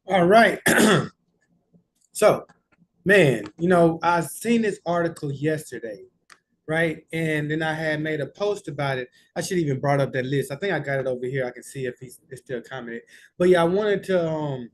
All right. So, man, I seen this article yesterday, right? And then I had made a post about it. I should even brought up that list. I think I got it over here. I can see if he's still commenting. But yeah, I wanted to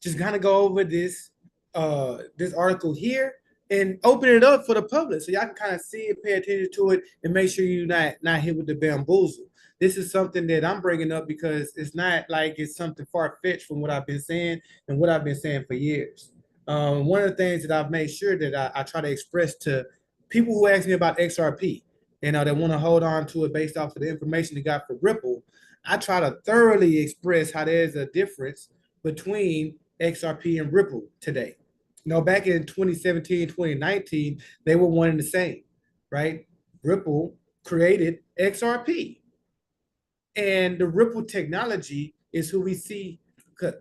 just kind of go over this article here and open it up for the public so y'all can kind of see it, pay attention to it, and make sure you're not hit with the bamboozle. This is something that I'm bringing up because it's not like it's something far-fetched from what I've been saying and what I've been saying for years. One of the things that I've made sure that I try to express to people who ask me about XRP, they want to hold on to it based off of the information they got for Ripple. I try to thoroughly express how there's a difference between XRP and Ripple today. Back in 2017, 2019, they were one and the same, right? Ripple created XRP, and the Ripple technology is who we see.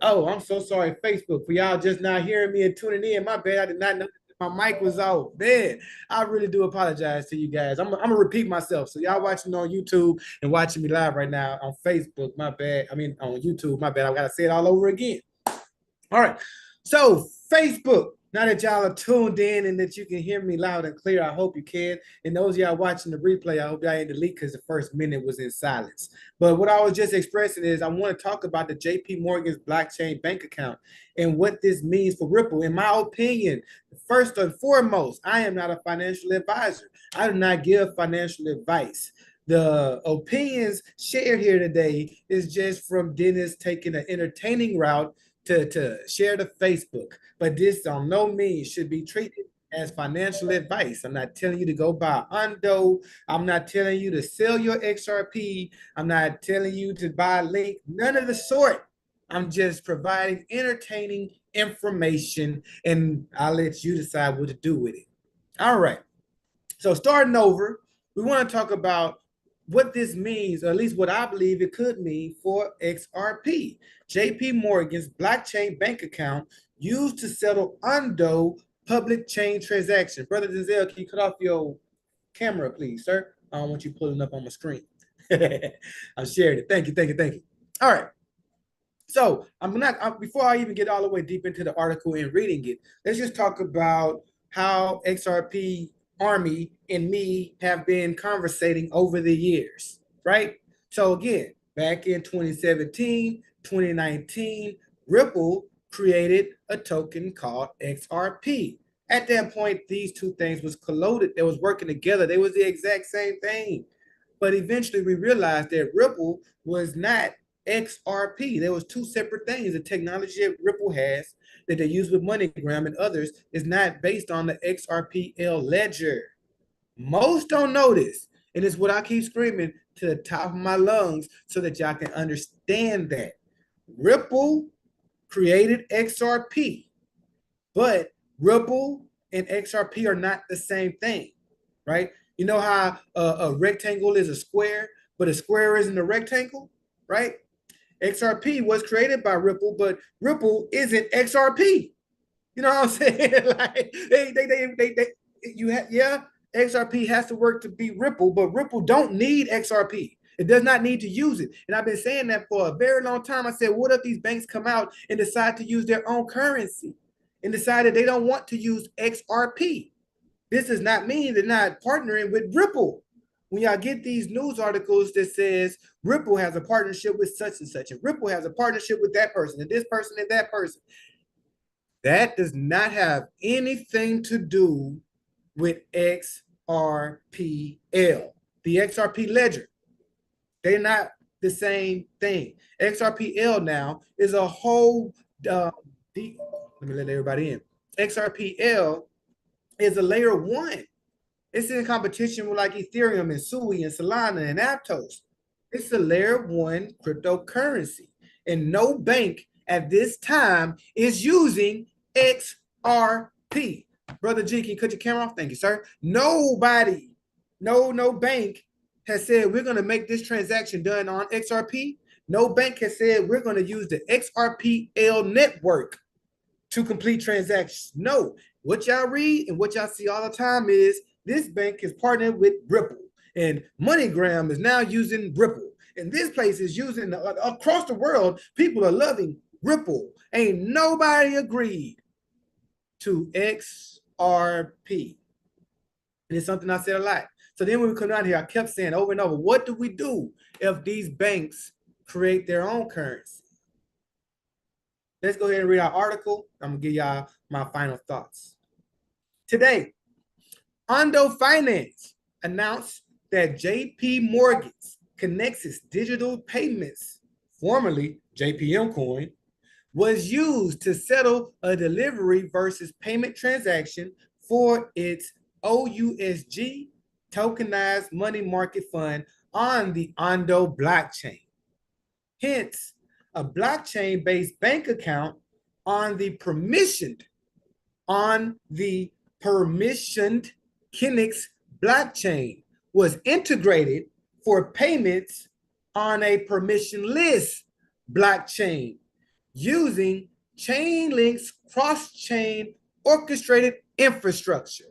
Oh, I'm so sorry, Facebook, for y'all just not hearing me and tuning in. My bad. I did not know my mic was off. Man, I really do apologize to you guys. I'm gonna repeat myself. So y'all watching on YouTube and watching me live right now on Facebook, my bad. I mean on YouTube, my bad. I gotta say it all over again. All right. So, Facebook, now that y'all are tuned in and that you can hear me loud and clear, I hope you can. And those of y'all watching the replay, I hope y'all ain't delete because the first minute was in silence. But what I was just expressing is I want to talk about the JP Morgan's blockchain bank account and what this means for Ripple. In my opinion, first and foremost, I am not a financial advisor. I do not give financial advice. The opinions shared here today is just from Dennis taking an entertaining route to share to Facebook. But this on no means should be treated as financial advice. I'm not telling you to go buy Ondo. I'm not telling you to sell your XRP. I'm not telling you to buy Link. None of the sort. I'm just providing entertaining information, and I'll let you decide what to do with it. All right. So starting over, we want to talk about what this means, or at least what I believe it could mean for XRP. JP Morgan's blockchain bank account used to settle Ondo public chain transaction. Brother Denzel, can you cut off your camera, please, sir? I don't want you pulling up on my screen. I'm sharing it. Thank you, thank you, thank you. All right. So I'm not before I even get all the way deep into the article and reading it. Let's just talk about how XRP Army and me have been conversating over the years, right? So again, back in 2017, 2019, Ripple created a token called XRP. At that point, these two things was colluded. They was working together. They was the exact same thing. But eventually we realized that Ripple was not XRP. There was two separate things. The technology that Ripple has that they use with MoneyGram and others is not based on the XRPL ledger. Most don't know this. And it's what I keep screaming to the top of my lungs so that y'all can understand that. Ripple created XRP, but Ripple and XRP are not the same thing, right? You know how a rectangle is a square, but a square isn't a rectangle, right? XRP was created by Ripple, but Ripple isn't XRP. You know what I'm saying? Like you have, yeah, XRP has to work to be Ripple, but Ripple don't need XRP. It does not need to use it. And I've been saying that for a very long time. I said, what if these banks come out and decide to use their own currency and decide that they don't want to use XRP? This does not mean they're not partnering with Ripple. When y'all get these news articles that says Ripple has a partnership with such and such, and Ripple has a partnership with that person, and this person and that person, that does not have anything to do with XRPL, the XRP ledger. They're not the same thing. XRPL now is a whole deep, let me let everybody in. XRPL is a layer one. It's in competition with like Ethereum and Sui and Solana and Aptos. It's a layer one cryptocurrency. And no bank at this time is using XRP. Brother G, can you cut your camera off? Thank you, sir. Nobody, no bank has said we're going to make this transaction done on XRP. No bank has said we're going to use the XRPL network to complete transactions. No, what y'all read and what y'all see all the time is this bank is partnered with Ripple, and MoneyGram is now using Ripple. And this place is using across the world. People are loving Ripple. Ain't nobody agreed to XRP. And it's something I said a lot. So then when we come out here, I kept saying over and over, what do we do if these banks create their own currency? Let's go ahead and read our article. I'm gonna give y'all my final thoughts. Today, Ondo Finance announced that JP Morgan's Connexus digital payments, formerly JPM Coin, was used to settle a delivery versus payment transaction for its OUSG tokenized money market fund on the Ondo blockchain. Hence, a blockchain-based bank account on the permissioned Kinix blockchain was integrated for payments on a permissionless blockchain using Chainlink's cross-chain orchestrated infrastructure.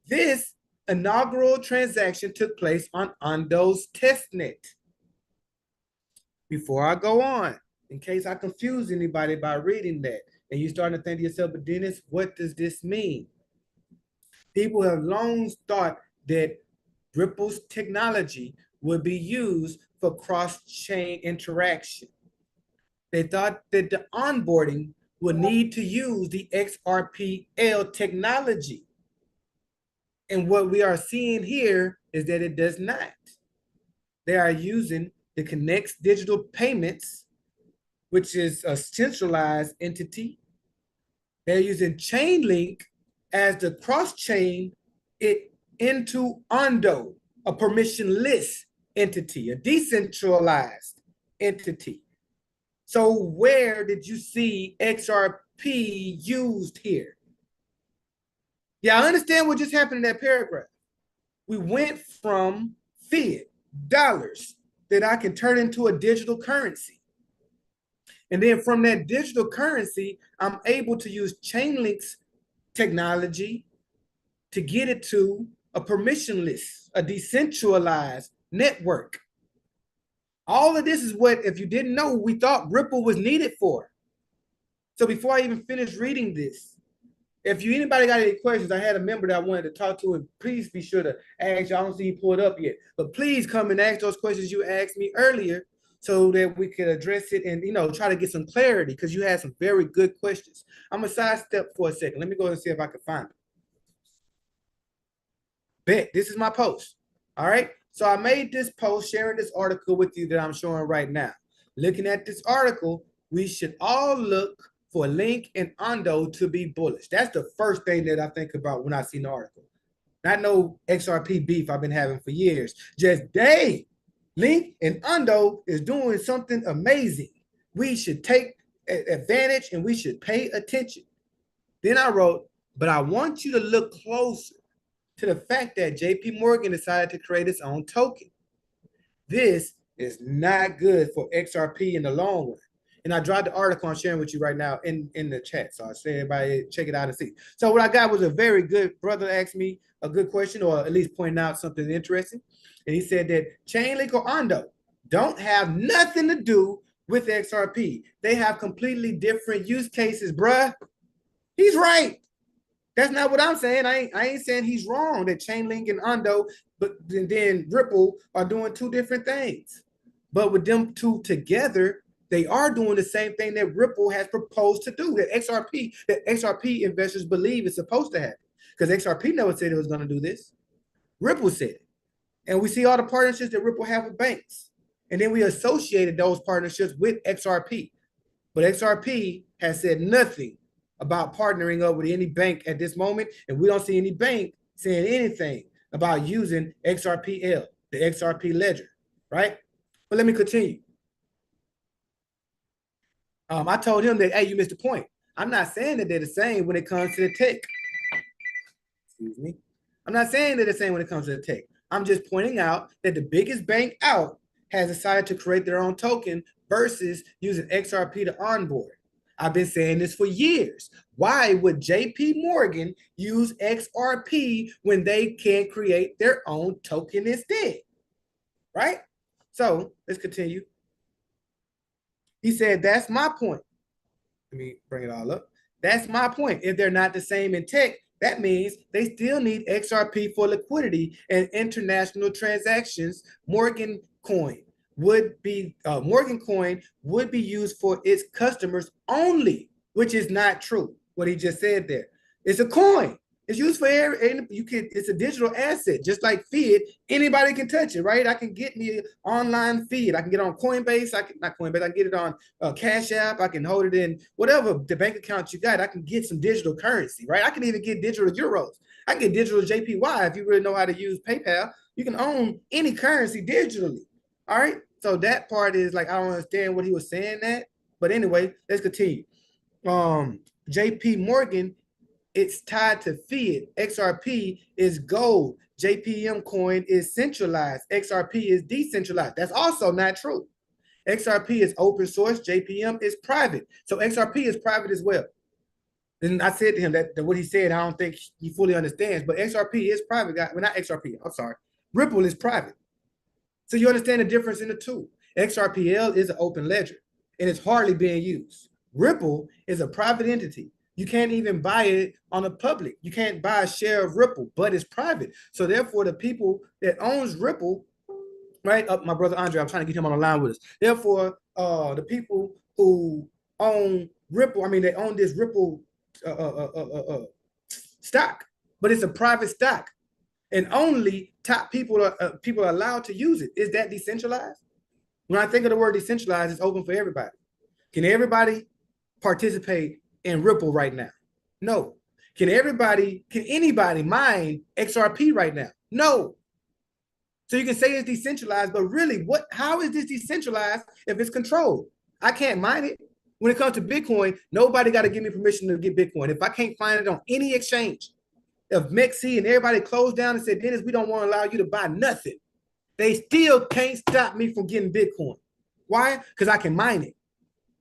This inaugural transaction took place on Ondo's testnet. Before I go on, in case I confuse anybody by reading that, and you're starting to think to yourself, but Dennis, what does this mean? People have long thought that Ripple's technology would be used for cross-chain interaction. They thought that the onboarding would need to use the XRPL technology. And what we are seeing here is that it does not. They are using the Connect Digital Payments, which is a centralized entity. They're using Chainlink as the cross-chain it into Ondo, a permissionless entity, a decentralized entity. So where did you see XRP used here? Yeah, I understand what just happened in that paragraph. We went from fiat, dollars, that I can turn into a digital currency. And then from that digital currency, I'm able to use Chainlink's technology to get it to a permissionless, a decentralized network. All of this is what, if you didn't know, we thought Ripple was needed for. So before I even finish reading this, if anybody got any questions, I had a member that I wanted to talk to, and please be sure to ask. I don't see you pulled up yet, but please come and ask those questions you asked me earlier so that we could address it and try to get some clarity, because you had some very good questions. I'm gonna sidestep for a second. Let me go and see if I can find it. Bet, this is my post. All right. So I made this post sharing this article with you that I'm showing right now. Looking at this article, we should all look for Link and Ondo to be bullish. That's the first thing that I think about when I see the article. Not no XRP beef I've been having for years. Just Link and Ondo is doing something amazing. We should take advantage and we should pay attention. Then I wrote, but I want you to look closer to the fact that JP Morgan decided to create its own token. This is not good for XRP in the long run. And I dropped the article I'm sharing with you right now in the chat. So I say everybody check it out and see. So what I got was a very good brother asked me a good question, or at least pointing out something interesting. And he said that Chainlink or Ondo don't have nothing to do with XRP. They have completely different use cases, bruh. He's right. That's not what I'm saying. I ain't saying he's wrong that Chainlink and Ondo, but then Ripple are doing two different things. But with them two together, they are doing the same thing that Ripple has proposed to do, that XRP investors believe is supposed to happen. Because XRP never said it was going to do this. Ripple said it. And we see all the partnerships that Ripple have with banks. And then we associated those partnerships with XRP. But XRP has said nothing about partnering up with any bank at this moment, and we don't see any bank saying anything about using XRPL, the XRP ledger, right? But let me continue. I told him that, hey, you missed the point. I'm not saying that they're the same when it comes to the tech. Excuse me. I'm not saying they're the same when it comes to the tech. I'm just pointing out that the biggest bank out has decided to create their own token versus using XRP to onboard. I've been saying this for years. Why would JP Morgan use XRP when they can create their own token instead? Right? So let's continue. He said, that's my point. Let me bring it all up. That's my point. If they're not the same in tech, that means they still need XRP for liquidity and international transactions. Morgan coin would be used for its customers only, which is not true. What he just said there. It's a coin. It's used for it's a digital asset, just like fiat. Anybody can touch it, right? I can get me an online fiat. I can get on Coinbase. I can not Coinbase. I can get it on Cash App. I can hold it in whatever the bank account you got. I can get some digital currency, right? I can even get digital euros. I can get digital JPY if you really know how to use PayPal. You can own any currency digitally. All right. So that part is like I don't understand what he was saying that, but anyway, let's continue. JP Morgan, it's tied to fiat. XRP is gold. JPM coin is centralized. XRP is decentralized. That's also not true. XRP is open source. JPM is private. So XRP is private as well. And I said to him that what he said, I don't think he fully understands, but XRP is private. Well, not XRP. I'm sorry. Ripple is private. So you understand the difference in the two. XRPL is an open ledger, and it's hardly being used. Ripple is a private entity. You can't even buy it on the public. You can't buy a share of Ripple, but it's private. So therefore, the people that owns Ripple, right? My brother Andre, I'm trying to get him on the line with us. Therefore, the people who own Ripple, I mean, they own this Ripple stock, but it's a private stock, and only top people are allowed to use it. Is that decentralized? When I think of the word decentralized, it's open for everybody. Can everybody participate in Ripple right now? No. Can anybody mine XRP right now? No. So you can say it's decentralized, but really, how is this decentralized if it's controlled? I can't mine it. When it comes to Bitcoin, nobody got to give me permission to get Bitcoin. If I can't find it on any exchange, if Mexi and everybody closed down and said, Dennis, we don't want to allow you to buy nothing, they still can't stop me from getting Bitcoin. Why? Because I can mine it.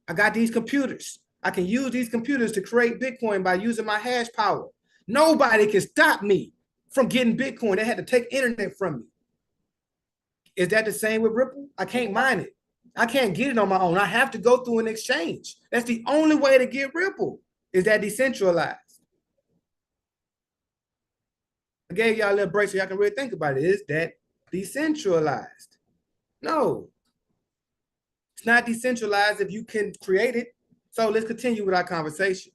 I got these computers. I can use these computers to create Bitcoin by using my hash power. Nobody can stop me from getting Bitcoin. They had to take internet from me. Is that the same with Ripple? I can't mine it. I can't get it on my own. I have to go through an exchange. That's the only way to get Ripple. Is that decentralized? I gave y'all a little break so y'all can really think about it. Is that decentralized? No. It's not decentralized if you can create it. So let's continue with our conversation.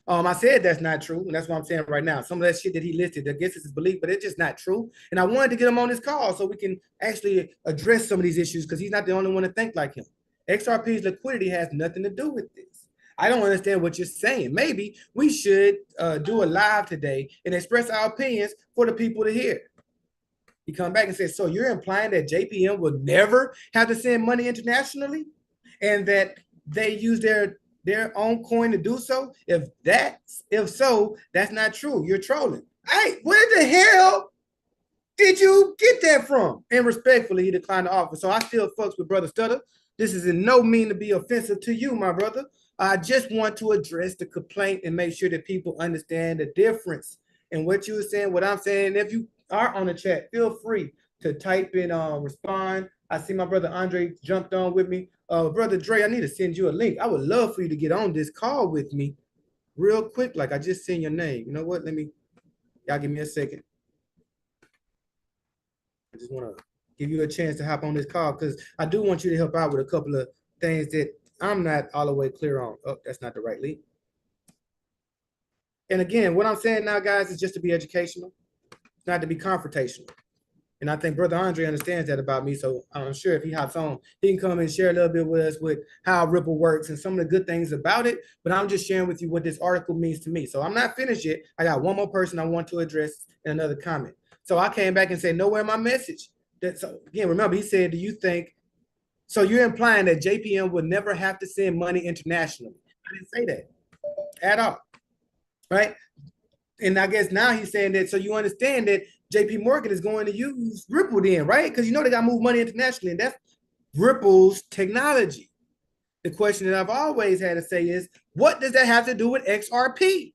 I said that's not true, and that's what I'm saying right now. Some of that shit that he listed, I guess it's his belief, but it's just not true. And I wanted to get him on this call so we can actually address some of these issues because he's not the only one to think like him. XRP's liquidity has nothing to do with this. I don't understand what you're saying. Maybe we should do a live today and express our opinions for the people to hear. He come back and said, so you're implying that JPM will never have to send money internationally and that they use their own coin to do so? If so, that's not true. You're trolling. Hey, where the hell did you get that from? And respectfully, he declined the offer. So I still fucks with Brother Stutter. This is in no mean to be offensive to you, my brother. I just want to address the complaint and make sure that people understand the difference in what you were saying, what I'm saying. If you are on the chat, feel free to type in respond. I see my brother Andre jumped on with me. Brother Dre, I need to send you a link. I would love for you to get on this call with me real quick. Like I just seen your name. You know what? Y'all give me a second. I just want to give you a chance to hop on this call because I do want you to help out with a couple of things that I'm not all the way clear on. Oh, that's not the right link. And again, what I'm saying now, guys, is just to be educational, not to be confrontational. And I think Brother Andre understands that about me. So I'm sure if he hops on, he can come and share a little bit with us with how Ripple works and some of the good things about it. But I'm just sharing with you what this article means to me. So I'm not finished yet. I got one more person I want to address in another comment. So I came back and said, nowhere in my message. So again, remember, he said, do you think, so you're implying that JPM would never have to send money internationally? I didn't say that at all, right? And I guess now he's saying that, so you understand that JP Morgan is going to use Ripple then, right? Because you know they got to move money internationally, and that's Ripple's technology. The question that I've always had to say is, what does that have to do with XRP,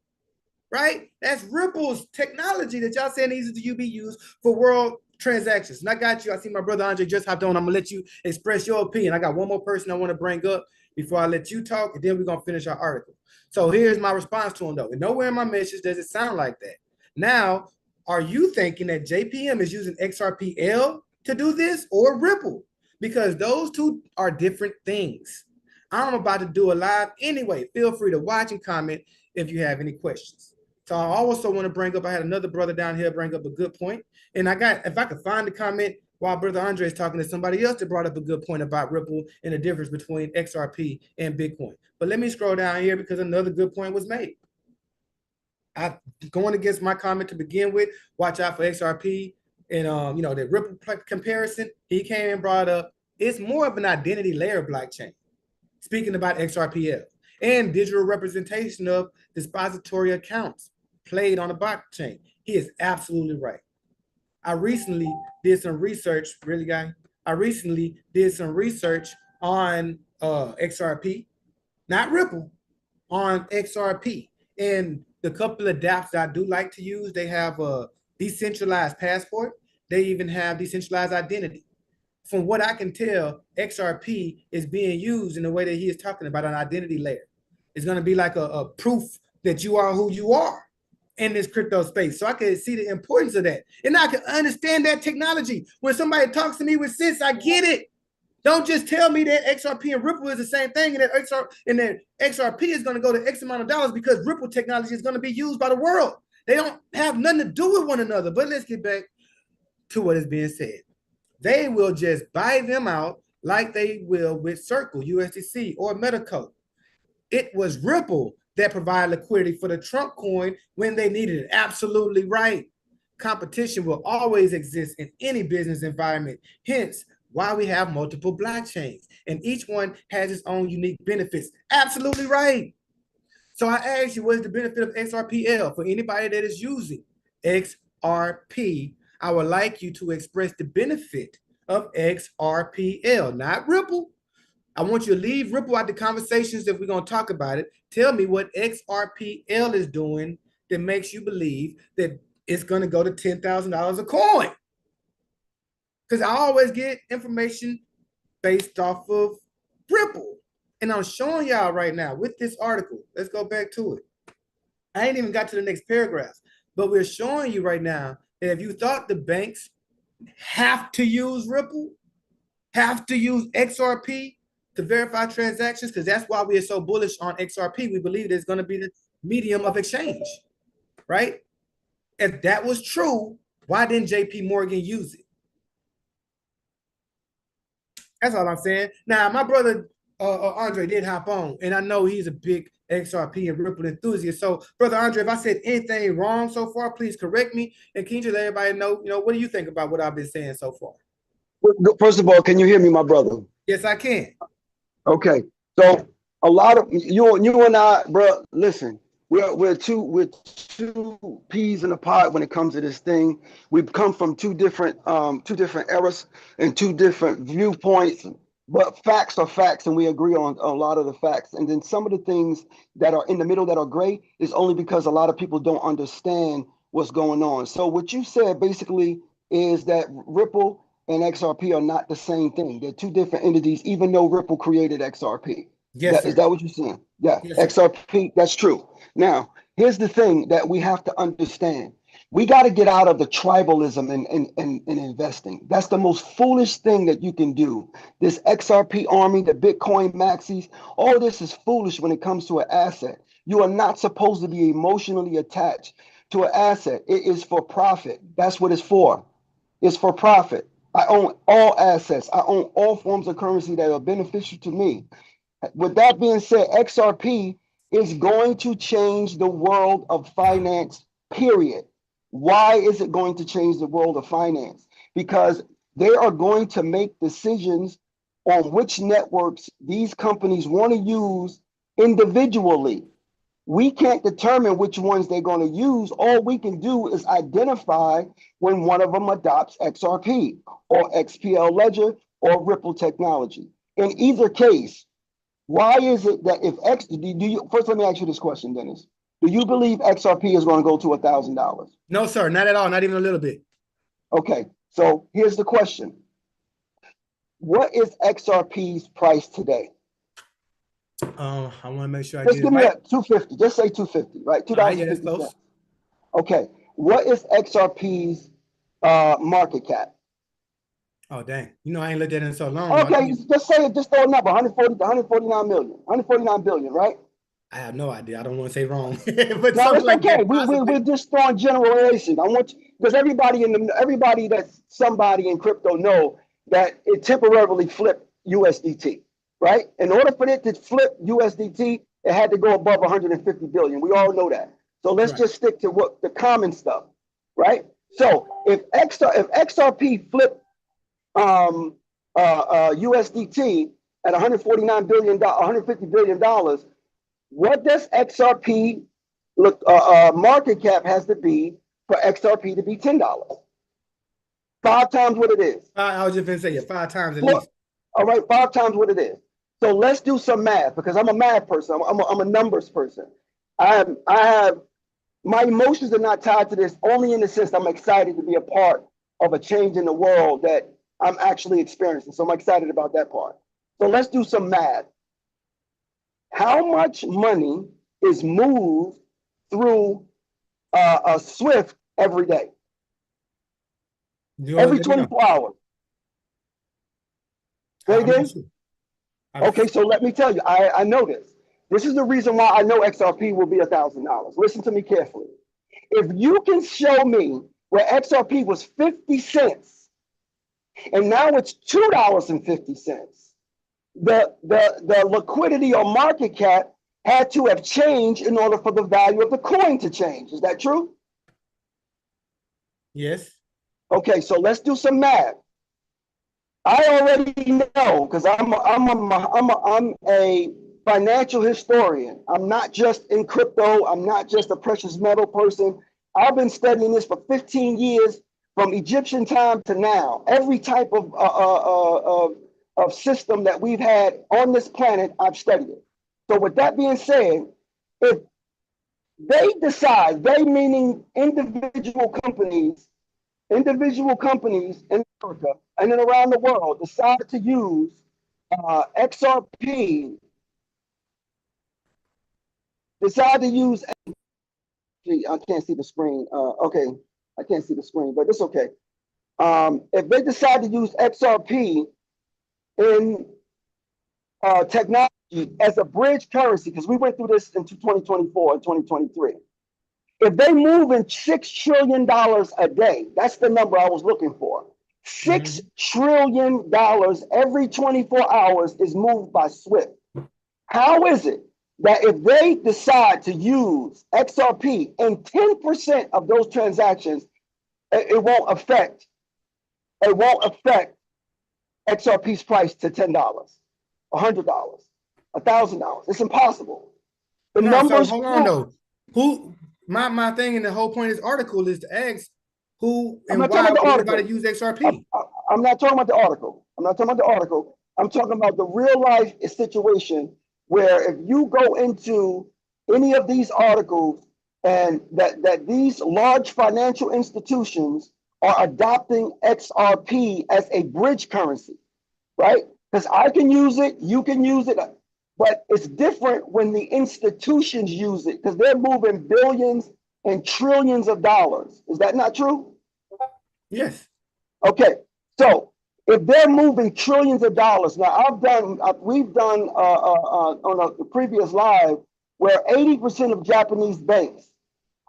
right? That's Ripple's technology that y'all saying needs to be used for world transactions. And I got you. I see my brother Andre just hopped on. I'm going to let you express your opinion. I got one more person I want to bring up. before I let you talk, and then we're gonna finish our article. So here's my response to him though. And nowhere in my message does it sound like that. Now, are you thinking that JPM is using XRPL to do this or Ripple? Because those two are different things. I'm about to do a live anyway. Feel free to watch and comment if you have any questions. So I also want to bring up, I had another brother down here bring up a good point. And if I could find the comment while Brother Andre is talking to somebody else that brought up a good point about Ripple and the difference between XRP and Bitcoin. But let me scroll down here because another good point was made. Going against my comment to begin with, watch out for XRP and the Ripple comparison. He came and brought up, it's more of an identity layer blockchain. Speaking about XRPL and digital representation of depository accounts played on the blockchain. He is absolutely right. I recently did some research, I recently did some research on XRP, not Ripple, on XRP. And the couple of dApps that I do like to use, they have a decentralized passport. They even have decentralized identity. From what I can tell, XRP is being used in the way that he is talking about an identity layer. It's going to be like a proof that you are who you are in this crypto space. So I can see the importance of that. And I can understand that technology. When somebody talks to me with sense, I get it. Don't just tell me that XRP and Ripple is the same thing and that XRP is going to go to X amount of dollars because Ripple technology is going to be used by the world. They don't have nothing to do with one another. But let's get back to what is being said. They will just buy them out like they will with Circle, USDC, or Metacode. It was Ripple that provided liquidity for the Trump coin when they needed it. Absolutely right. Competition will always exist in any business environment. Hence, why we have multiple blockchains. And each one has its own unique benefits. Absolutely right. So I asked you, what is the benefit of XRPL for anybody that is using XRP? I would like you to express the benefit of XRPL, not Ripple. I want you to leave Ripple out the conversations if we're going to talk about it. Tell me what XRPL is doing that makes you believe that it's going to go to $10,000 a coin. Because I always get information based off of Ripple. And I'm showing y'all right now with this article. Let's go back to it. I ain't even got to the next paragraph, but we're showing you right now that if you thought the banks have to use Ripple, have to use XRP to verify transactions, because that's why we are so bullish on XRP. We believe it's going to be the medium of exchange, right? If that was true, why didn't JP Morgan use it? That's all I'm saying. Now, my brother Andre did hop on, and I know he's a big XRP and Ripple enthusiast. So, brother Andre, if I said anything wrong so far, please correct me. And can you just let everybody know, what do you think about what I've been saying so far? First of all, can you hear me, my brother? Yes, I can. Okay. So a lot of you and I, bro, listen, we're two peas in a pod when it comes to this thing. We've come from two different eras and two different viewpoints. But facts are facts, and we agree on a lot of the facts. And then some of the things that are in the middle that are gray is only because a lot of people don't understand what's going on. So what you said basically is that Ripple and XRP are not the same thing. They're two different entities, even though Ripple created XRP. Yes, sir. Is that what you're saying? Yeah, yes, XRP, that's true. Now, here's the thing that we have to understand. We got to get out of the tribalism in investing. That's the most foolish thing that you can do. This XRP army, the Bitcoin maxis, all this is foolish when it comes to an asset. You are not supposed to be emotionally attached to an asset. It is for profit. That's what it's for. It's for profit. I own all assets. I own all forms of currency that are beneficial to me. With that being said, XRP is going to change the world of finance, period. Why is it going to change the world of finance? Because they are going to make decisions on which networks these companies want to use individually. We can't determine which ones they're going to use. All we can do is identify when one of them adopts XRP or XPL Ledger or Ripple technology. In either case, why is it that if first let me ask you this question, Dennis. Do you believe XRP is going to go to $1,000? No, sir, not at all, not even a little bit. Okay, so here's the question. What is XRP's price today? I want to make sure I Just get it give me right. a 250. Just say 250, right? All right, yeah, that's 2.50. close. Okay. What is XRP's market cap? Oh, dang. You know, I ain't looked at it in so long, though. I Okay, think just say it, just throw a number, 140 to 149 million, 149 billion, right? I have no idea. I don't want to say wrong, but No, something it's like okay. that, We're possibly. just throwing generalization. I want you, because everybody that's somebody in crypto know that it temporarily flipped USDT, right? In order for it to flip USDT, it had to go above 150 billion. We all know that. So let's Right. just stick to what the common stuff, right? So if XRP flipped USDT at 149 billion, 150 billion dollars, what does XRP look market cap has to be for XRP to be $10? 5 times what it is. I was just going to say, yeah, 5 times at Four, least. all right, 5 times what it is. So let's do some math because I'm a math person. I'm a numbers person. I have my emotions are not tied to this only in the sense I'm excited to be a part of a change in the world that I'm actually experiencing. So I'm excited about that part. So let's do some math. How much money is moved through a Swift every day, You every let me know. 24 hours? Say I'm not again? sure. I'm, Okay, so let me tell you, I know this. This is the reason why I know XRP will be $1,000. Listen to me carefully. If you can show me where XRP was 50 cents and now it's $2.50, the liquidity or market cap had to have changed in order for the value of the coin to change. Is that true? yes. Okay, so let's do some math. I already know because I'm a financial historian. I'm not just in crypto. I'm not just a precious metal person. I've been studying this for 15 years, from Egyptian time to now. Every type of system that we've had on this planet, I've studied it. So with that being said, if they decide, they meaning individual companies in America and then around the world decide to use XRP, decide to use, I can't see the screen. Okay, I can't see the screen, but it's okay. If they decide to use XRP in technology as a bridge currency, because we went through this into 2024 and 2023. If they move in $6 trillion a day, that's the number I was looking for. Six Mhm. trillion dollars every 24 hours is moved by Swift. How is it that if they decide to use XRP in 10% of those transactions, it won't affect XRP's price to $10, $100, $1,000? It's impossible. The No, so numbers hold on prove. though. Who my thing and the whole point of this article is to ask who I'm and not talking why about would the anybody article. use I'm, XRP? I'm not talking about the article. I'm not talking about the article. I'm talking about the real life situation where if you go into any of these articles and that these large financial institutions are adopting XRP as a bridge currency, right? Because I can use it, you can use it, but it's different when the institutions use it because they're moving billions and trillions of dollars. Is that not true? Yes. Okay, so if they're moving trillions of dollars, now we've done on a previous live where 80% of Japanese banks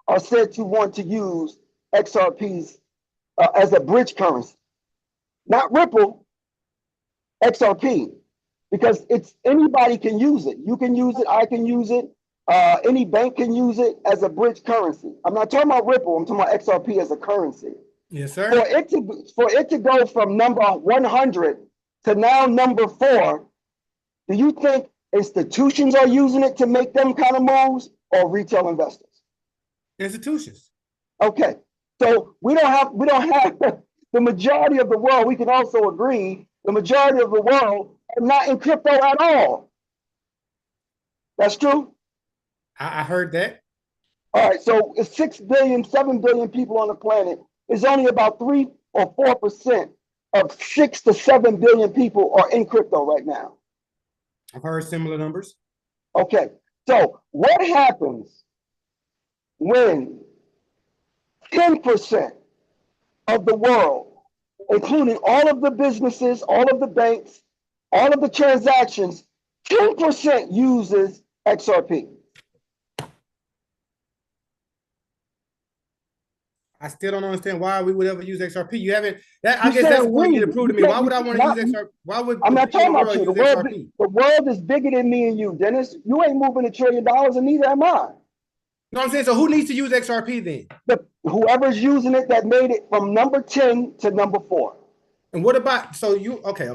are said to want to use XRPs as a bridge currency, not Ripple, XRP, because it's anybody can use it. You can use it, I can use it, any bank can use it as a bridge currency. I'm not talking about Ripple, I'm talking about XRP as a currency. Yes, for sir. it to for it to go from number 100 to now number 4, do you think institutions are using it to make them kind of moves or retail investors? Institutions. Okay, so we don't have the majority of the world. We can also agree the majority of the world are not in crypto at all. That's true. I heard that. All right, so it's 6 billion, 7 billion people on the planet. It's only about 3 or 4% of 6 to 7 billion people are in crypto right now. I've heard similar numbers. Okay, so what happens when 10% of the world, including all of the businesses, all of the banks, all of the transactions, 10% uses XRP? I still don't understand why we would ever use XRP. You haven't that I You guess that's saying the point you we? need to prove to You me. Why can't. would You I want to use not. XRP? Why would I'm the not people in talking the about world you. use XRP? The world is bigger than me and you, Dennis. You ain't moving $1 trillion, and neither am I. You know what I'm saying? So who needs to use XRP then? Whoever's using it that made it from number 10 to number 4. And what about so you okay.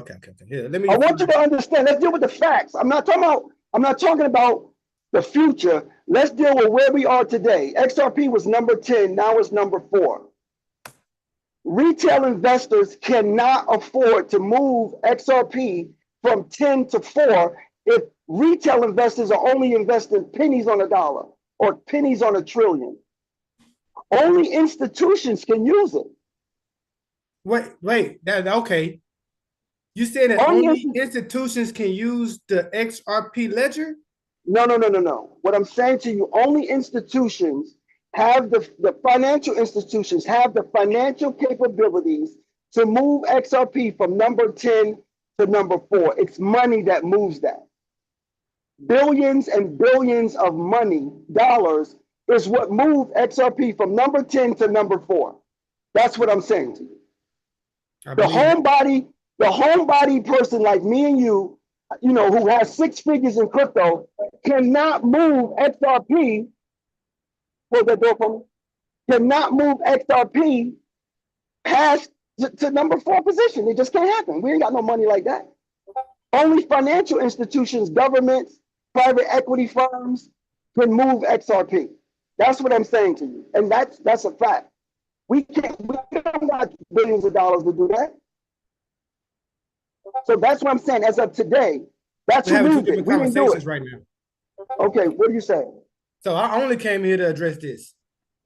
Here, let I me want you to understand. Let's deal with the facts. I'm not talking about the future. Let's deal with where we are today. XRP was number 10, now it's number 4. Retail investors cannot afford to move XRP from 10 to 4 if retail investors are only investing pennies on a dollar or pennies on a trillion. Only institutions can use it. wait. That okay. You said that only Only institutions can use the XRP ledger? No. What I'm saying to you, only institutions have the financial institutions have the financial capabilities to move XRP from number 10 to number 4. It's money that moves that. Billions and billions of money, dollars, is what moved XRP from number 10 to number 4. That's what I'm saying to you. I The believe that. homebody person like me and you, who has 6 figures in crypto, cannot move XRP. Hold that door for me. Cannot move XRP past to number 4 position. It just can't happen. We ain't got no money like that. Only financial institutions, governments, private equity firms can move XRP. That's what I'm saying to you, and that's a fact. We don't got billions of dollars to do that. So that's what I'm saying. As of today, that's We're who having two moved it. different We didn't do it. conversations right now. Okay, what are you saying? So I only came here to address this.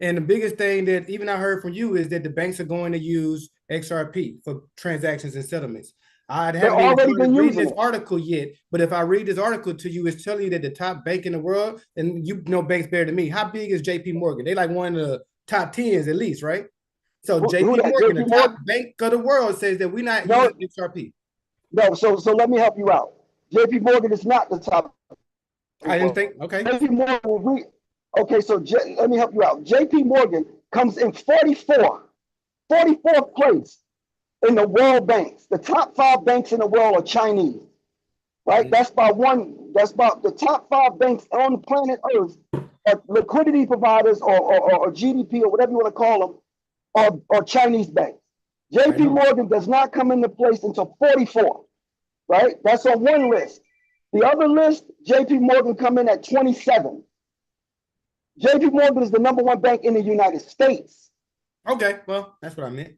And the biggest thing that even I heard from you is that the banks are going to use XRP for transactions and settlements. I They've haven't even already started been reading using this it. article yet, but if I read this article to you, it's telling you that the top bank in the world, and you know banks better than me. How big is JP Morgan? They like one of the top tens at least, right? So Who JP that? Morgan, the JP top Morgan? bank of the world, says that we're not No, using XRP. no. So let me help you out. JP Morgan is not the top. I didn't think, okay. JP Morgan. Okay, so let me help you out. JP Morgan comes in 44th place in the world banks. The top 5 banks in the world are Chinese, right? Mm-hmm. That's about the top 5 banks on the planet Earth are liquidity providers or GDP or whatever you want to call them are Chinese banks. I JP know. Morgan does not come into place until 44, right? That's on one list. The other list, JP Morgan come in at 27. JP Morgan is the number 1 bank in the United States. Okay, well, that's what I meant.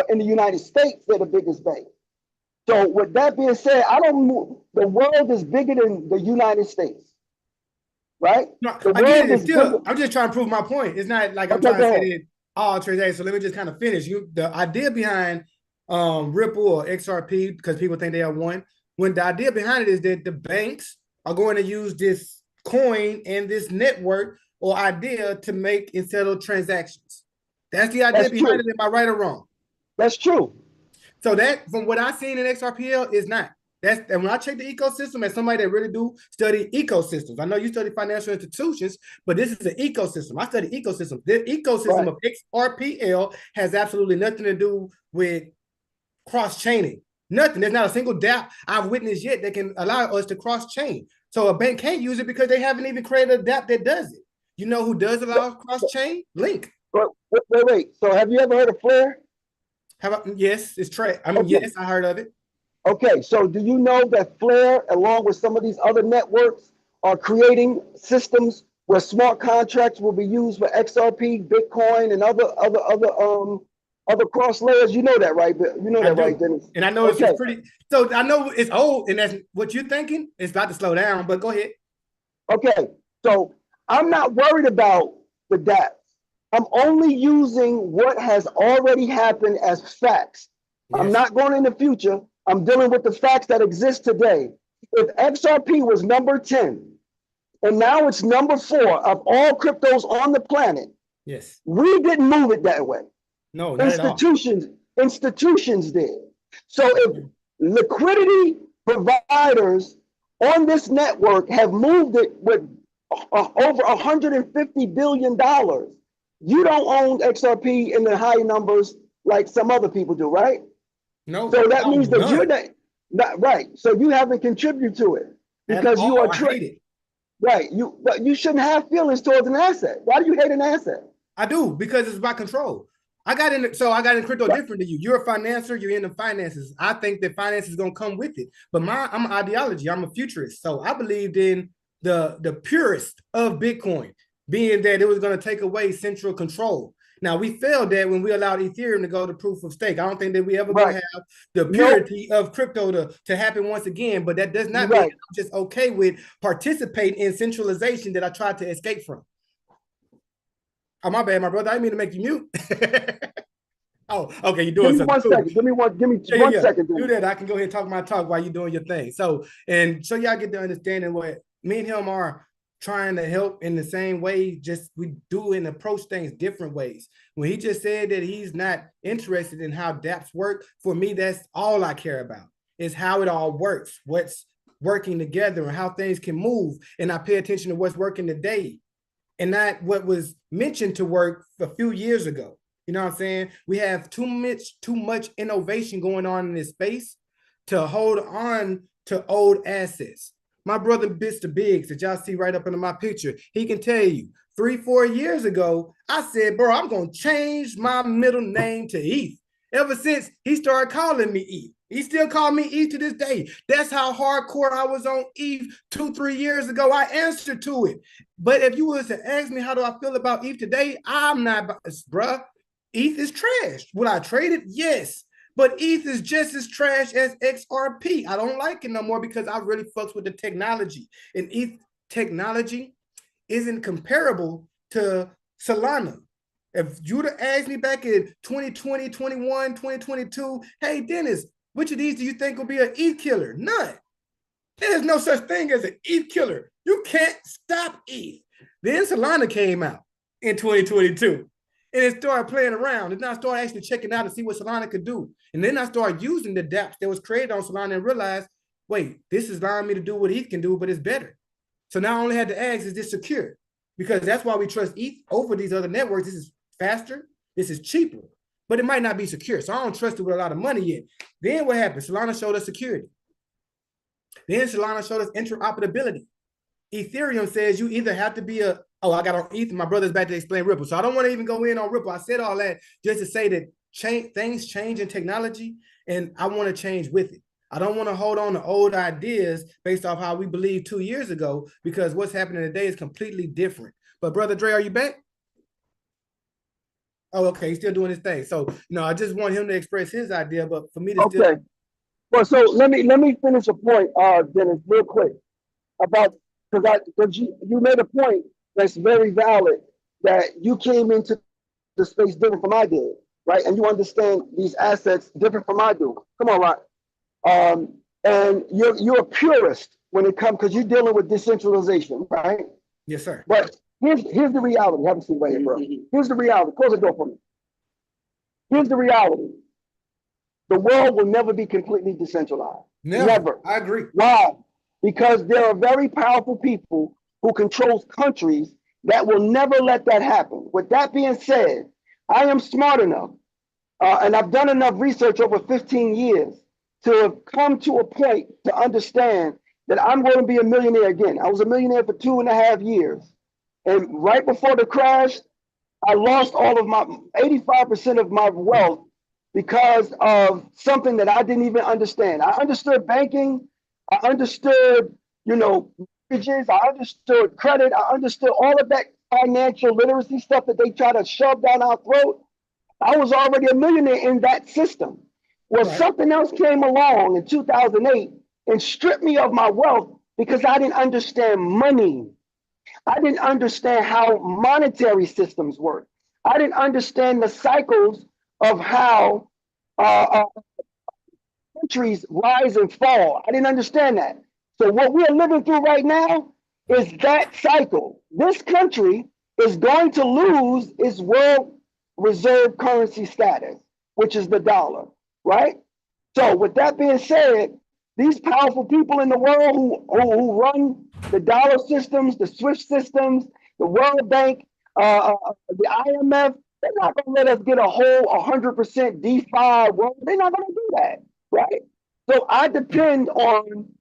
In the United States, they're the biggest bank. So with that being said, the world is bigger than the United States, right? No, The I get it. world It's is bigger. still, I'm just trying to prove my point. It's not like I'm Okay, trying to go say ahead. that all transactions. So let me just kind of finish. The idea behind Ripple or XRP, because people think they are one. When the idea behind it is that the banks are going to use this coin and this network or idea to make and settle transactions. That's the idea That's behind true. it. Am I right or wrong? That's true. So that from what I've seen in XRPL is not. And when I check the ecosystem as somebody that really do study ecosystems. I know you study financial institutions, but this is an ecosystem. I study ecosystems. The ecosystem Right. of XRPL has absolutely nothing to do with cross-chaining. Nothing. There's not a single DApp I've witnessed yet that can allow us to cross-chain. So a bank can't use it because they haven't even created a DApp that does it. You know who does allow cross-chain? Link. Wait. So have you ever heard of Flare? How about yes, it's Trey. I mean, Okay. yes, I heard of it. Okay. So do you know that Flare, along with some of these other networks, are creating systems where smart contracts will be used for XRP, Bitcoin, and other cross layers? You know that, right? You know I that, right, do. Dennis? And I know it's Okay. pretty, so I know it's old, and that's what you're thinking. It's about to slow down, but go ahead. Okay. So I'm not worried about the dApps. I'm only using what has already happened as facts. I'm Yes. not going in the future. I'm dealing with the facts that exist today. If XRP was number 10 and now it's number 4 of all cryptos on the planet. Yes. We didn't move it that way. No, not at all. Institutions did. So if liquidity providers on this network have moved it with over $150 billion, you don't own XRP in the high numbers like some other people do, right? No, So that means that you're none not right. So you haven't contributed to it at because you all. are I hate it. right. But you shouldn't have feelings towards an asset. Why do you hate an asset? I do because it's about control. I got in crypto Right. different than you. You're a financier, you're in the finances. I think that finance is gonna come with it. But I'm an ideology, I'm a futurist. So I believed in the purest of Bitcoin, being that it was gonna take away central control. Now we failed that when we allowed Ethereum to go to proof of stake. I don't think that we ever gonna have the purity of crypto to happen once again, but that does not mean that I'm just okay with participating in centralization that I tried to escape from. Oh, my bad, my brother. I didn't mean to make you mute. Oh, okay. You're doing something. Cool. Give me one second. Do that. I can go ahead and talk my talk while you're doing your thing. So y'all get to understanding what me and him are trying to help in the same way, just we do and approach things different ways. When he just said that he's not interested in how dApps work, for me, that's all I care about is how it all works, what's working together and how things can move. And I pay attention to what's working today and not what was mentioned to work a few years ago. You know what I'm saying? We have too much innovation going on in this space to hold on to old assets. My brother Mr. Biggs, that y'all see right up under my picture, he can tell you 3-4 years ago, I said, bro, I'm gonna change my middle name to ETH. Ever since he started calling me ETH. He still called me ETH to this day. That's how hardcore I was on ETH 2-3 years ago. I answered to it. But if you was to ask me how do I feel about ETH today, I'm not, bruh. ETH is trash. Will I trade it? Yes. But ETH is just as trash as XRP. I don't like it no more because I really fucks with the technology. And ETH technology isn't comparable to Solana. If you'd have asked me back in 2020, 21, 2022, hey, Dennis, which of these do you think will be an ETH killer? None. There's no such thing as an ETH killer. You can't stop ETH. Then Solana came out in 2022. And it started playing around. And then I started actually checking out to see what Solana could do. And then I started using the dApps that was created on Solana and realized, wait, this is allowing me to do what ETH can do, but it's better. So now I only had to ask, is this secure? Because that's why we trust ETH over these other networks. This is faster, this is cheaper, but it might not be secure. So I don't trust it with a lot of money yet. Then what happened? Solana showed us security. Then Solana showed us interoperability. Ethereum says you either have to be I got on ETH, my brother's back to explain Ripple. So I don't want to even go in on Ripple. I said all that just to say that things change in technology and I want to change with it. I don't want to hold on to old ideas based off how we believed 2 years ago because what's happening today is completely different. But Brother Dre, are you back? Oh, okay. He's still doing his thing. So, I just want him to express his idea, but for me to still. Well, so let me finish a point, Dennis, real quick about because you made a point that's very valid that you came into the space different from I did, right? And you understand these assets different from I do. Come on, right? And you're a purist when it comes because you're dealing with decentralization, right? Yes, sir. But here's the reality. Have a seat right here, bro. Here's the reality. Close the door for me. Here's the reality. The world will never be completely decentralized. Never. I agree. Why? Because there are very powerful people who control countries that will never let that happen. With that being said, I am smart enough, and I've done enough research over 15 years to have come to a point to understand that I'm going to be a millionaire again. I was a millionaire for 2.5 years. And right before the crash, I lost all of my 85% of my wealth because of something that I didn't even understand. I understood banking. I understood, mortgages. I understood credit. I understood all of that financial literacy stuff that they try to shove down our throat. I was already a millionaire in that system. Well, something else came along in 2008 and stripped me of my wealth because I didn't understand money. I didn't understand how monetary systems work. I didn't understand the cycles of how countries rise and fall. I didn't understand that. So what we're living through right now is that cycle. This country is going to lose its world reserve currency status, which is the dollar, right? So with that being said, these powerful people in the world who run the dollar systems, the SWIFT systems, the World Bank, the IMF, they're not going to let us get a whole 100% DeFi world. They're not going to do that, right? So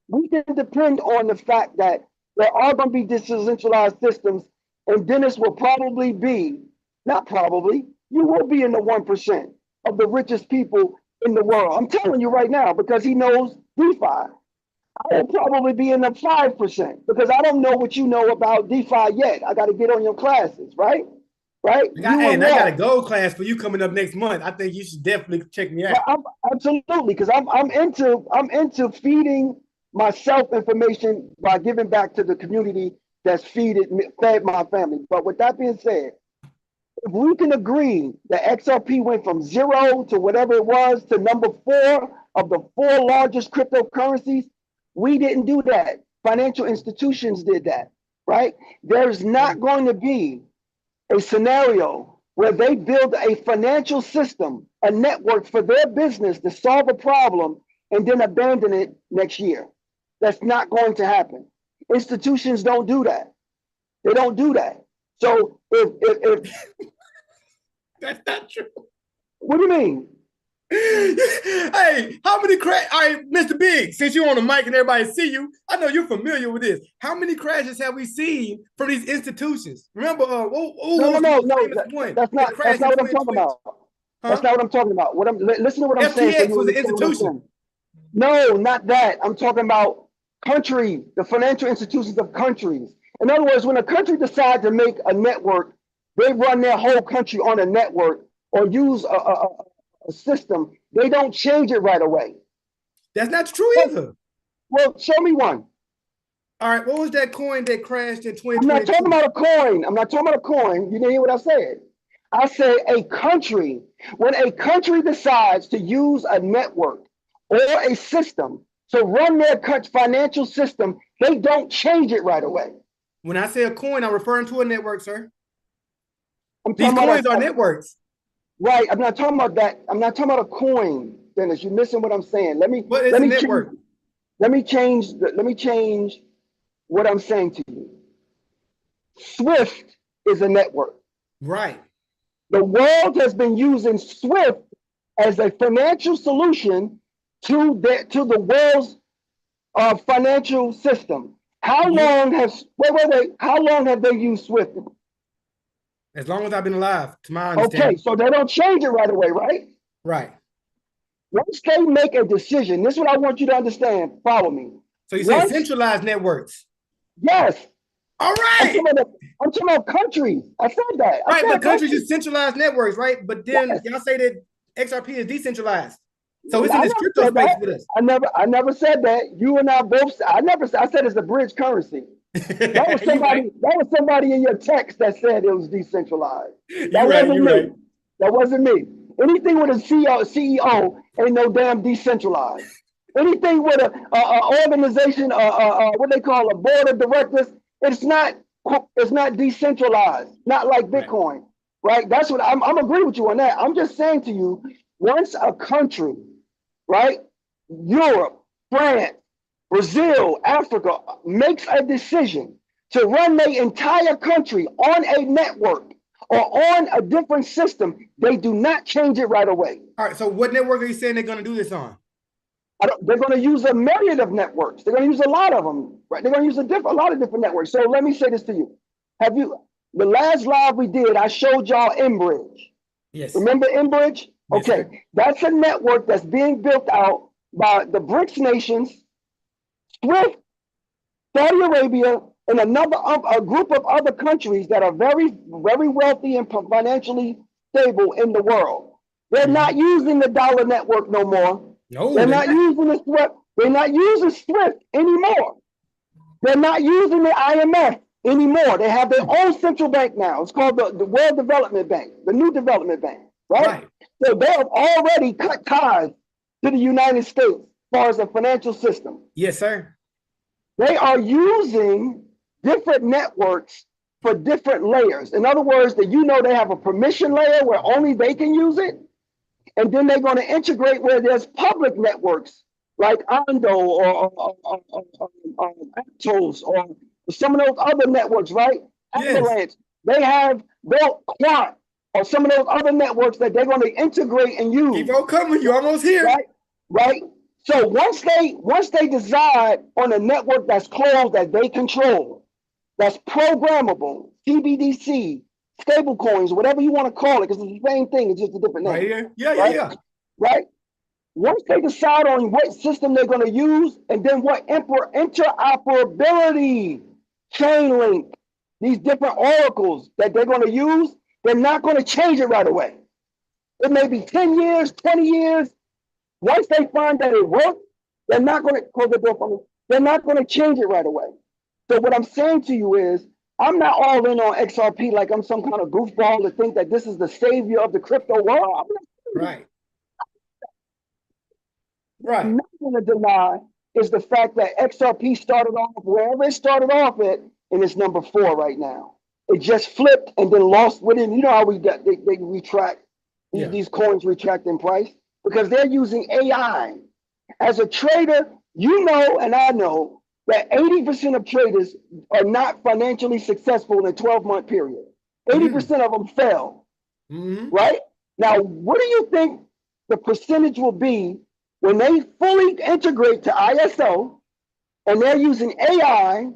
we can depend on the fact that there are going to be decentralized systems, and Dennis will probably be, not probably, you will be in the 1% of the richest people in the world. I'm telling you right now, because he knows DeFi. I will probably be in the 5% because I don't know what you know about DeFi yet. I got to get on your classes, right? Right? You and And I got a Walt. gold class for you coming up next month. I think you should definitely check me out. Absolutely, because I'm into feeding myself information by giving back to the community that's fed my family. But with that being said, if we can agree that XRP went from zero to whatever it was to number four of the four largest cryptocurrencies, we didn't do that. Financial institutions did that, right? There's not going to be a scenario where they build a financial system, a network for their business to solve a problem and then abandon it next year. That's not going to happen. Institutions don't do that. They don't do that. So if That's not true. what do you mean? Hey, how many crash? All right, Mr. Big, since you're on the mic and everybody see you, I know you're familiar with this. How many crashes have we seen from these institutions? Remember, what No, no, was the no, most no. famous one That's that not crashed in what I'm talking 2022? about. That's Huh? not what I'm talking about. Listen to what I'm saying so FTX you was an understand what I'm institution. saying. No, not that. I'm talking about country, the financial institutions of countries. In other words, when a country decides to make a network, they run their whole country on a network or use a system. They don't change it right away. That's not true Well, either. well, show me one. All right, what was that coin that crashed in I'm not talking 2022? about a coin. I'm not talking about a coin. You didn't hear what I said. I said a country. When a country decides to use a network or a system to run their financial system, they don't change it right away. When I say a coin, I'm referring to a network, sir. I'm These talking about coins are networks. right. I'm not talking about that. I'm not talking about a coin, Dennis. You're missing what I'm saying. What is let a me change network? let me change what I'm saying to you. Swift is a network. Right. The world has been using Swift as a financial solution to the world's financial system. How You, long has wait? How long have they used Swift? as long as I've been alive, to my Okay, understanding. so they don't change it right away, right? Right. Once they make a decision, this is what I want you to understand. Follow me. So you say Once, centralized networks. yes, All I'm talking right. I'm talking about countries. I said that. I Right, said but countries countries. use centralized networks, right? But then Yes. y'all say that XRP is decentralized. So it's in I this never crypto said space that. with us. I never said that. You and I both. I never. I said it's a bridge currency. You right. That was somebody in your text that said it was decentralized. That You right. wasn't You right. me. That wasn't me. Anything with a CEO ain't no damn decentralized. Anything with a organization, what they call a board of directors, it's not it's not decentralized. Not like Right. Bitcoin, right? That's what I'm agree with you on that. I'm just saying to you, once a country, right, Europe, France, Brazil, Africa makes a decision to run their entire country on a network or on a different system, they do not change it right away. All right. So what network are you saying they're going to do this on? They're going to use a myriad of networks. They're going to use a lot of them, right? They're going to use a lot of different networks. So let me say this to you. Have you, the last live we did, I showed y'all Enbridge. Yes. Remember Enbridge? Yes, Okay, sir. that's a network that's being built out by the BRICS nations, SWIFT, Saudi Arabia, and a group of other countries that are very, very wealthy and financially stable in the world. They're not Mhm. using the dollar network no more. No, They're they're not not. using the SWIFT. They're not using SWIFT anymore. They're not using the IMF anymore. They have their own central bank now. It's called the World Development Bank, the new development bank, right? Right. So they have already cut ties to the United States as far as the financial system. Yes, sir. They are using different networks for different layers. In other words, that they have a permission layer where only they can use it, and then they're going to integrate where there's public networks like Ondo or Aptos or some of those other networks, right? Yes. Avalanche. They have built Quant or some of those other networks that they're going to integrate and use. Keep on coming. You're almost here. Right? Right? So once they decide on a network that's closed that they control, that's programmable, CBDC, stable coins, whatever you want to call it, because it's the same thing, it's just a different name. Right here. Yeah, right? yeah. Right? Once they decide on what system they're going to use, and then what interoperability, chain link, these different oracles that they're going to use, they're not going to change it right away. It may be 10 years, 20 years. Once they find that it works, they're not going to close the door for me. They're not going to change it right away. So what I'm saying to you is, I'm not all in on XRP like I'm some kind of goofball to think that this is the savior of the crypto world. Right. I'm not going to deny is the fact that XRP started off wherever it started off at, and it's number 4 right now. It just flipped and then lost within. You know how they retract, these coins retract in price because they're using AI. As a trader, and I know that 80% of traders are not financially successful in a 12-month period. 80% of them fail. Right? Now, what do you think the percentage will be when they fully integrate to ISO and they're using AI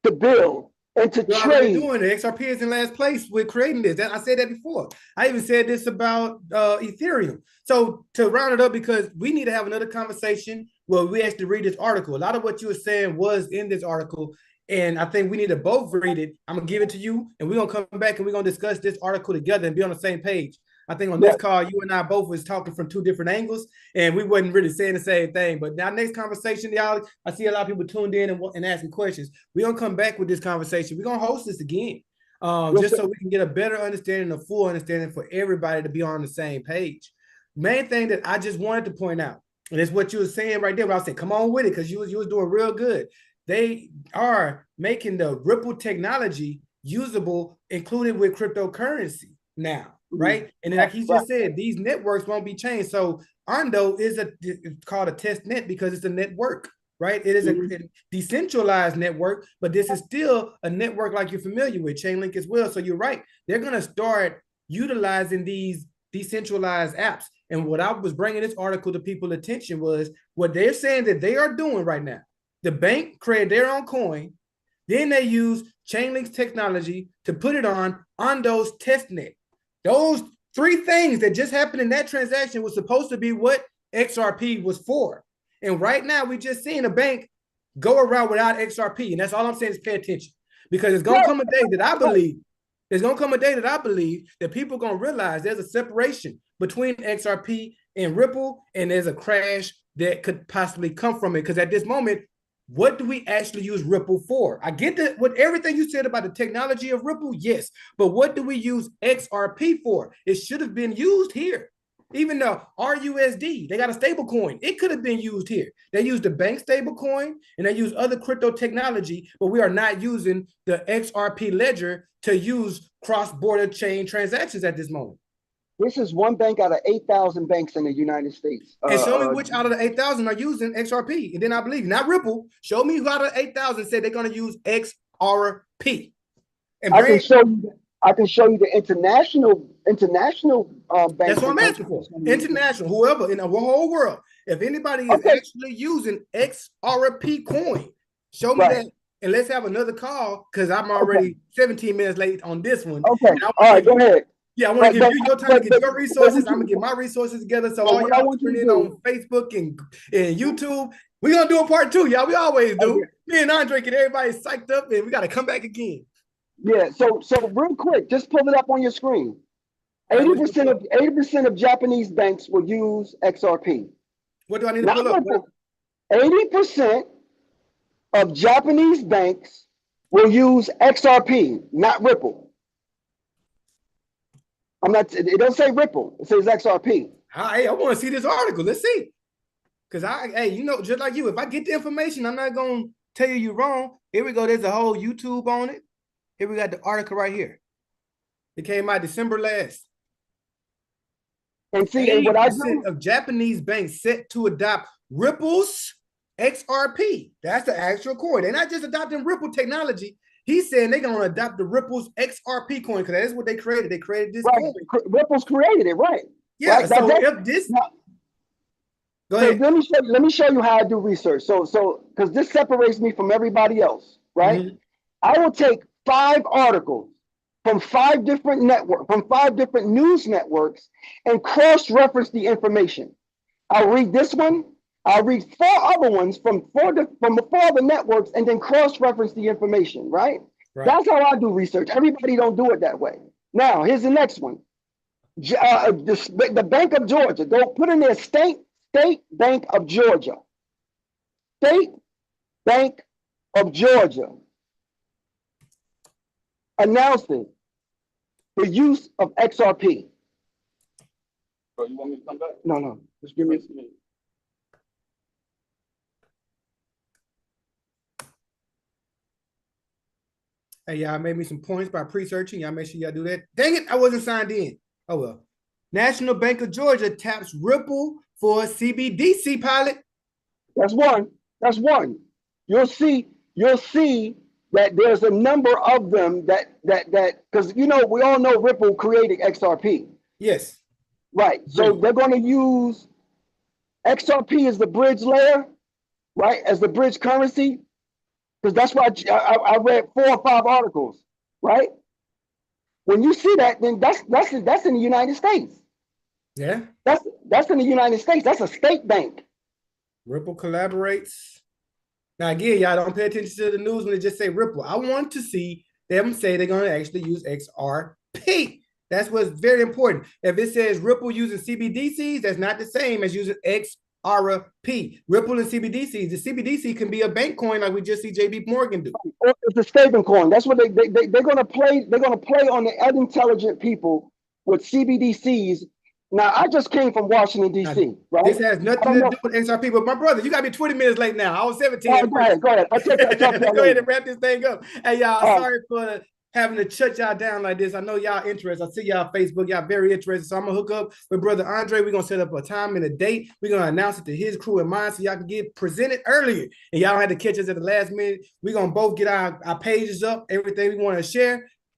to build and to trade? Doing it. XRP is in last place with creating this. I said that before. I even said this about Ethereum. So to round it up, because we need to have another conversation where we actually read this article. A lot of what you were saying was in this article, and I think we need to both read it. I'm gonna give it to you, and we're gonna come back and we're gonna discuss this article together and be on the same page. I think on this call, you and I both was talking from 2 different angles, and we wasn't really saying the same thing. But now, next conversation, y'all, I see a lot of people tuned in and asking questions. We're gonna come back with this conversation. We're gonna host this again, just so we can get a better understanding, a full understanding for everybody to be on the same page. Main thing that I just wanted to point out, and it's what you were saying right there. Where I said, "Come on with it," because you was doing real good. They are making the Ripple technology usable, included with cryptocurrency now. Right. And like he just said, these networks won't be changed. So Ondo is it's called a test net because it's a network, right? It is a decentralized network, but this is still a network like you're familiar with, Chainlink as well. So you're right. They're going to start utilizing these decentralized apps. And what I was bringing this article to people's attention was what they're saying that they are doing right now. The bank created their own coin. Then they use Chainlink's technology to put it on Ondo's test net. Those 3 things that just happened in that transaction was supposed to be what XRP was for. And right now, we just seen a bank go around without XRP. And that's all I'm saying is pay attention. Because it's going to come a day that I believe, that people are going to realize there's a separation between XRP and Ripple, and there's a crash that could possibly come from it. Because at this moment, what do we actually use Ripple for? I get that with everything you said about the technology of Ripple, yes. But what do we use XRP for? It should have been used here. Even though RUSD, they got a stable coin. It could have been used here. They used the bank stable coin and they use other crypto technology, but we are not using the XRP ledger to use cross-border chain transactions at this moment. This is one bank out of 8,000 banks in the United States. And show me which out of the 8,000 are using XRP. And then I believe, not Ripple, show me who out of 8,000 said they're going to use XRP. And I can show you the international banks. That's what I'm asking for. International, whoever in the whole world. If anybody is actually using XRP coin, show me that. And let's have another call because I'm already 17 minutes late on this one. Okay. All right, go ahead. Yeah, I want to give you your time to get your resources. I'm going to get my resources together. So all y'all tune in on Facebook and YouTube. We're going to do a part 2, y'all. We always do. Okay. Me and Andre get everybody psyched up, and we got to come back again. Yeah, so real quick, just pull it up on your screen. 80% of Japanese banks will use XRP. What do I need to pull up? 80% of Japanese banks will use XRP, not Ripple. It don't say Ripple. It says XRP. Hey, I want to see this article. Let's see. Because just like you, if I get the information, I'm not going to tell you you're wrong, here we go. There's a whole YouTube on it. Here we got the article right here. It came out December last. And see, and what I 80% do, of Japanese banks set to adopt Ripple's XRP. That's the actual coin. They're not just adopting Ripple technology. He's saying they're going to adopt the Ripple's XRP coin because that's what they created. They created this right? coin. Ripple's created it, right? Yeah. Right. So if this, Now, go so ahead. let me show you how I do research. So because this separates me from everybody else, right? Mm-hmm. I will take 5 articles from 5 different news networks and cross-reference the information. I'll read this one. I'll read 4 other ones from the 4 other networks and then cross-reference the information, right? Right. That's how I do research. Everybody don't do it that way. Now, here's the next one. The Bank of Georgia. Don't put in there State Bank of Georgia. State Bank of Georgia announcing the use of XRP. Bro, you want me to come back? No. Just give me a minute. Hey, y'all made me some points by pre-searching. Y'all make sure y'all do that. Dang it, I wasn't signed in. Oh, well. National Bank of Georgia taps Ripple for CBDC pilot. That's one. That's one. You'll see that there's a number of them that because we all know Ripple created XRP. Yes. Right. So they're going to use XRP as the bridge layer, right? As the bridge currency. Because that's why I read 4 or 5 articles, right? When you see that, then that's in the United States. Yeah. That's in the United States. That's a state bank. Ripple collaborates. Now, again, y'all don't pay attention to the news when they just say Ripple. I want to see them say they're going to actually use XRP. That's what's very important. If it says Ripple using CBDCs, that's not the same as using XRP. Ripple and CBDCs. The CBDC can be a bank coin like we just see JB Morgan do. Or it's a stable coin. That's what they're going to play. They're going to play on the unintelligent people with CBDCs. Now, I just came from Washington, D.C., right? This has nothing to do with XRP, but my brother, you got to be 20 minutes late now. I was 17. Go ahead. I'll talk Go ahead and wrap this thing up. Hey, y'all, All sorry for having to shut y'all down like this. I know y'all interested. I see y'all Facebook. Y'all very interested. So I'm going to hook up with Brother Andre. We're going to set up a time and a date. We're going to announce it to his crew and mine so y'all can get presented earlier. And y'all don't have to catch us at the last minute. We're going to both get our pages up, everything we want to share.